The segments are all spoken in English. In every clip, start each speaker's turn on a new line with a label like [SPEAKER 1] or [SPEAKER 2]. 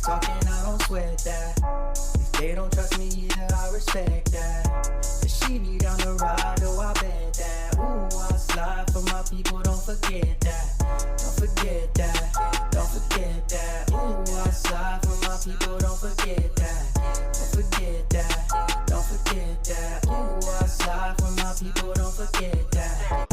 [SPEAKER 1] talking, I don't sweat that. If they don't trust me either, I respect that. If she need down the ride, oh, I bet that. Ooh, I slide for my people, don't forget that. Don't forget that. Don't forget that. Ooh, I slide for my people, don't forget that. Don't forget that. Don't forget that. Ooh, I slide for my people, don't forget that.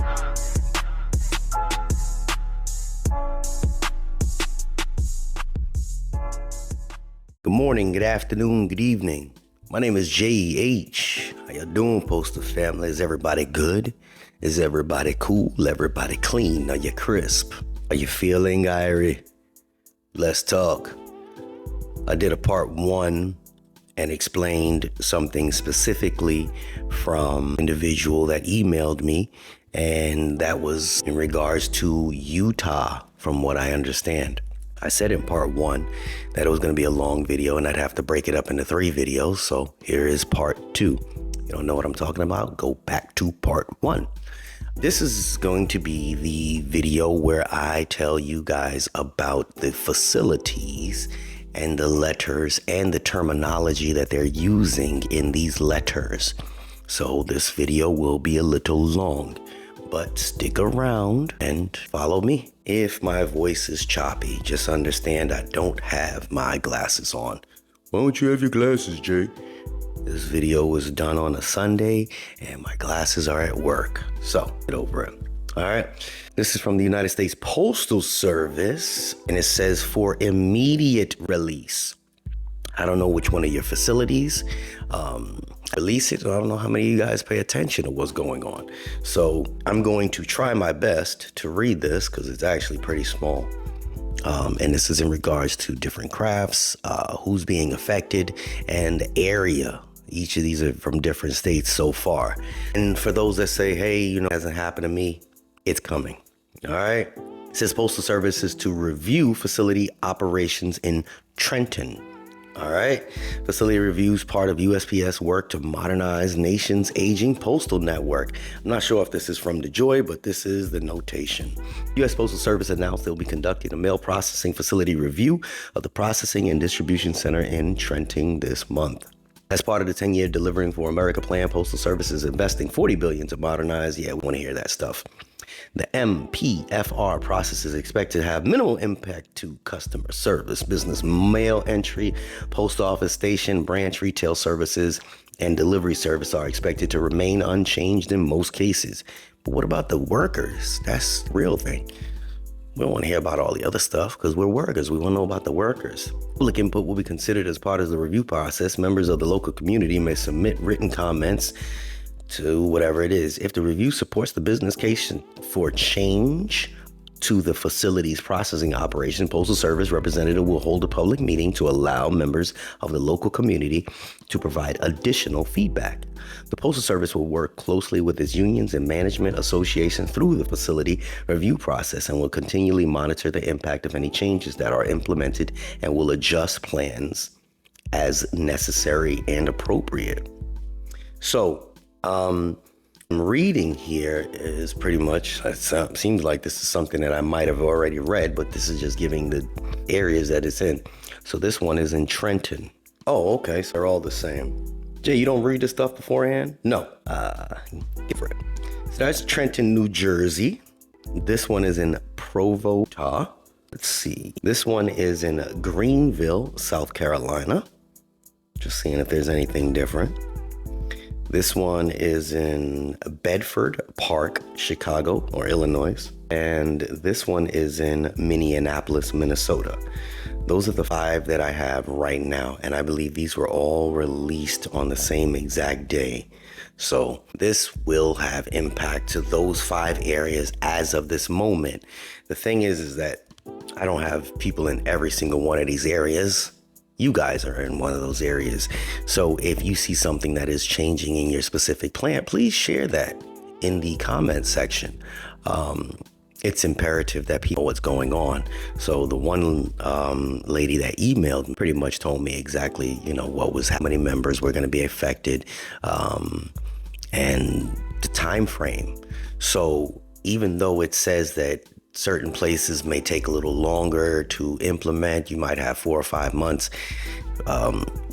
[SPEAKER 2] Good morning, good afternoon, good evening. My name is JH. How you doing, Postal family? Is everybody good? Is everybody cool? Everybody clean? Are you crisp? Are you feeling irie? Let's talk. I did a part 1 and explained something specifically from an individual that emailed me, and that was in regards to Utah, from what I understand. I said in part 1 that it was going to be a long video and I'd have to break it up into 3 videos. So here is part 2. You don't know what I'm talking about? Go back to part 1. This is going to be the video where I tell you guys about the facilities and the letters and the terminology that they're using in these letters. So this video will be a little long, but stick around and follow me. If my voice is choppy, just understand I don't have my glasses on. Why don't you have your glasses, Jay? This video was done on a Sunday and my glasses are at work. So get over it. All right. This is from the United States Postal Service and it says for immediate release. I don't know which one of your facilities release it. I don't know how many of you guys pay attention to what's going on. So I'm going to try my best to read this because it's actually pretty small. And this is in regards to different crafts, who's being affected, and the area. Each of these are from different states so far. And for those that say, hey, it hasn't happened to me, it's coming. All right. It says Postal Service is to review facility operations in Trenton. All right. Facility reviews part of USPS work to modernize nation's aging postal network. I'm not sure if this is from DeJoy, but this is the notation. U.S. Postal Service announced they'll be conducting a mail processing facility review of the processing and distribution center in Trenton this month. As part of the 10-year Delivering for America plan, Postal Service is investing $40 billion to modernize. Yeah, we want to hear that stuff. The MPFR process is expected to have minimal impact to customer service, business mail entry, post office station, branch retail services, and delivery service are expected to remain unchanged in most cases. But what about the workers? That's the real thing. We don't want to hear about all the other stuff because we're workers. We want to know about the workers. Public input will be considered as part of the review process. Members of the local community may submit written comments to whatever it is. If the review supports the business case for change to the facility's processing operation, Postal Service representative will hold a public meeting to allow members of the local community to provide additional feedback. The Postal Service will work closely with its unions and management associations through the facility review process and will continually monitor the impact of any changes that are implemented and will adjust plans as necessary and appropriate. So, reading here is pretty much, it seems like this is something that I might have already read, but this is just giving the areas that it's in. So this one is in Trenton. Oh, okay, so they're all the same. Jay, you don't read this stuff beforehand? No, get for it. So that's Trenton, New Jersey. This one is in Provo, Utah. Let's see. This one is in Greenville, South Carolina. Just seeing if there's anything different. This one is in Bedford Park, Chicago, or Illinois. And this one is in Minneapolis, Minnesota. Those are the 5 that I have right now. And I believe these were all released on the same exact day. So this will have impact to those 5 areas as of this moment. The thing is that I don't have people in every single one of these areas. You guys are in one of those areas. So if you see something that is changing in your specific plant, please share that in the comment section. It's imperative that people know what's going on. So the one lady that emailed pretty much told me exactly, what was, how many members were going to be affected, and the time frame. So even though it says that certain places may take a little longer to implement. You might have 4 or 5 months.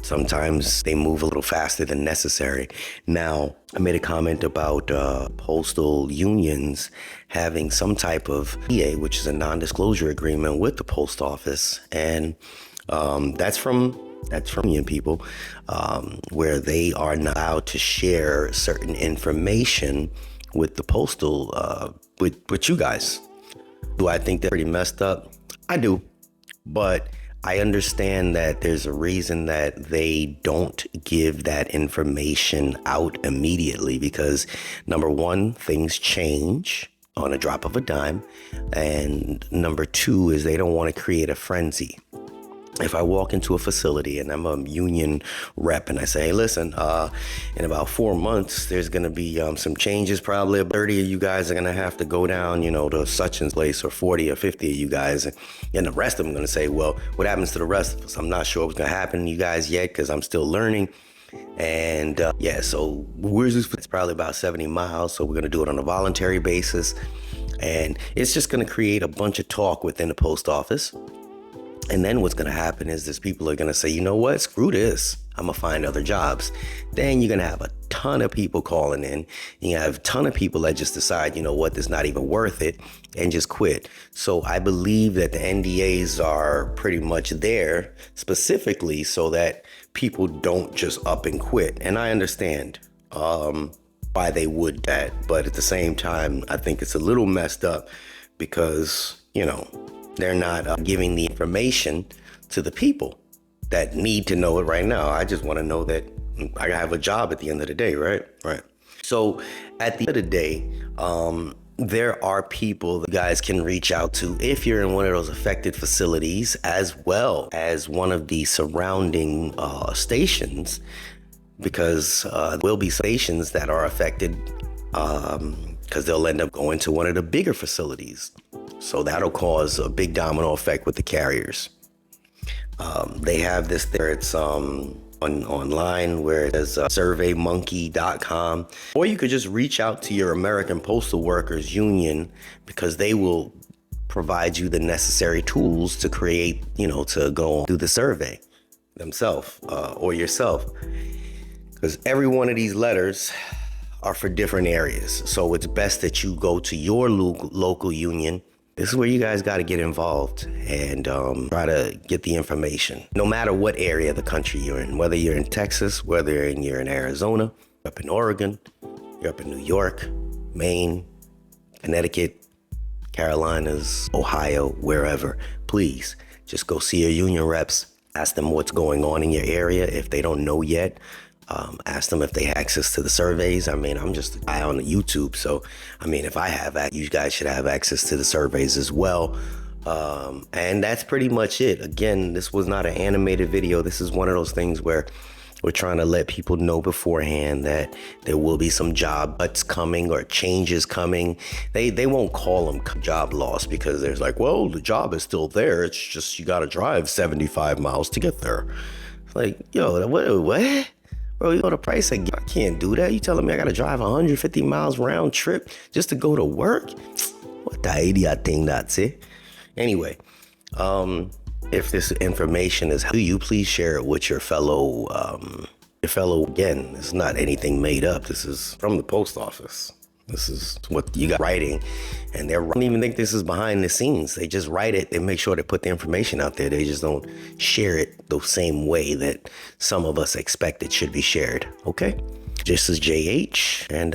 [SPEAKER 2] Sometimes they move a little faster than necessary. Now, I made a comment about postal unions having some type of NDA, which is a non-disclosure agreement with the post office, and that's from union people, where they are not allowed to share certain information with the postal, with you guys. Do I think they're pretty messed up? I do, but I understand that there's a reason that they don't give that information out immediately, because number one, things change on a drop of a dime, and number two is they don't want to create a frenzy. If I walk into a facility and I'm a union rep and I say, hey, listen, in about 4 months, there's going to be some changes. Probably 30 of you guys are going to have to go down, to such and place, or 40 or 50 of you guys. And the rest of them are going to say, well, what happens to the rest of us? I'm not sure what's going to happen to you guys yet because I'm still learning. And so where's this? It's probably about 70 miles. So we're going to do it on a voluntary basis. And it's just going to create a bunch of talk within the post office. And then what's going to happen is people are going to say, you know what, screw this. I'm going to find other jobs. Then you're going to have a ton of people calling in. You have a ton of people that just decide, you know what, this is not even worth it, and just quit. So I believe that the NDAs are pretty much there specifically so that people don't just up and quit. And I understand why they would that. But at the same time, I think it's a little messed up because, they're not giving the information to the people that need to know it right now. I just want to know that I have a job at the end of the day, right? Right. So at the end of the day, there are people that you guys can reach out to if you're in one of those affected facilities, as well as one of the surrounding stations, because there will be stations that are affected because they'll end up going to one of the bigger facilities. So that'll cause a big domino effect with the carriers. They have this there. It's online where it is surveymonkey.com, or you could just reach out to your American Postal Workers Union, because they will provide you the necessary tools to create, to go do the survey themselves or yourself, because every one of these letters are for different areas. So it's best that you go to your local union. This is where you guys got to get involved and try to get the information, no matter what area of the country you're in, whether you're in Texas, whether you're in Arizona, up in Oregon, you're up in New York, Maine, Connecticut, Carolinas, Ohio, wherever. Please just go see your union reps. Ask them what's going on in your area. If they don't know yet, ask them if they have access to the surveys. I'm just a guy on the YouTube, so if I have that, you guys should have access to the surveys as well. And that's pretty much it. Again, this was not an animated video. This is one of those things where we're trying to let people know beforehand that there will be some job cuts coming or changes coming. They won't call them job loss, because there's well, the job is still there. It's just you got to drive 75 miles to get there. It's yo, what? Bro, you know the price I can't do that. You telling me I gotta drive 150 miles round trip just to go to work? What the idiot thing that's it? Anyway, if this information is to you, please share it with your fellow, again, it's not anything made up. This is from the post office. This is what you got writing, and I don't even think this is behind the scenes. They just write it. They make sure they put the information out there. They just don't share it the same way that some of us expect it should be shared. Okay, this is JH, and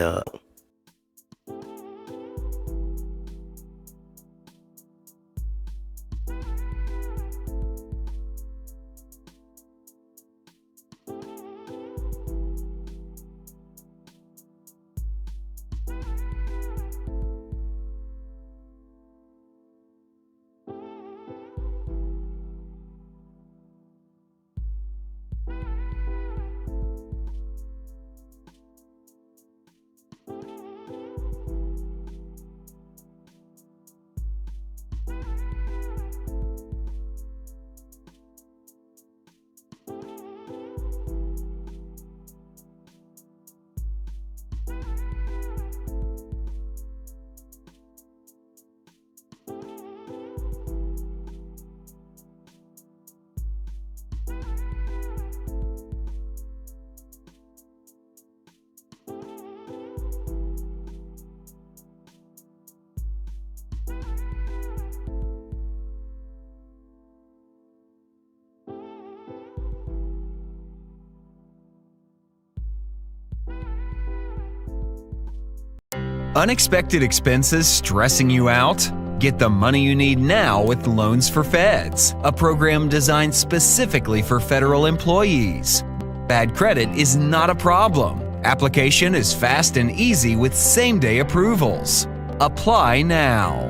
[SPEAKER 3] Unexpected expenses stressing you out? Get the money you need now with Loans for Feds, a program designed specifically for federal employees. Bad credit is not a problem. Application is fast and easy with same-day approvals. Apply now.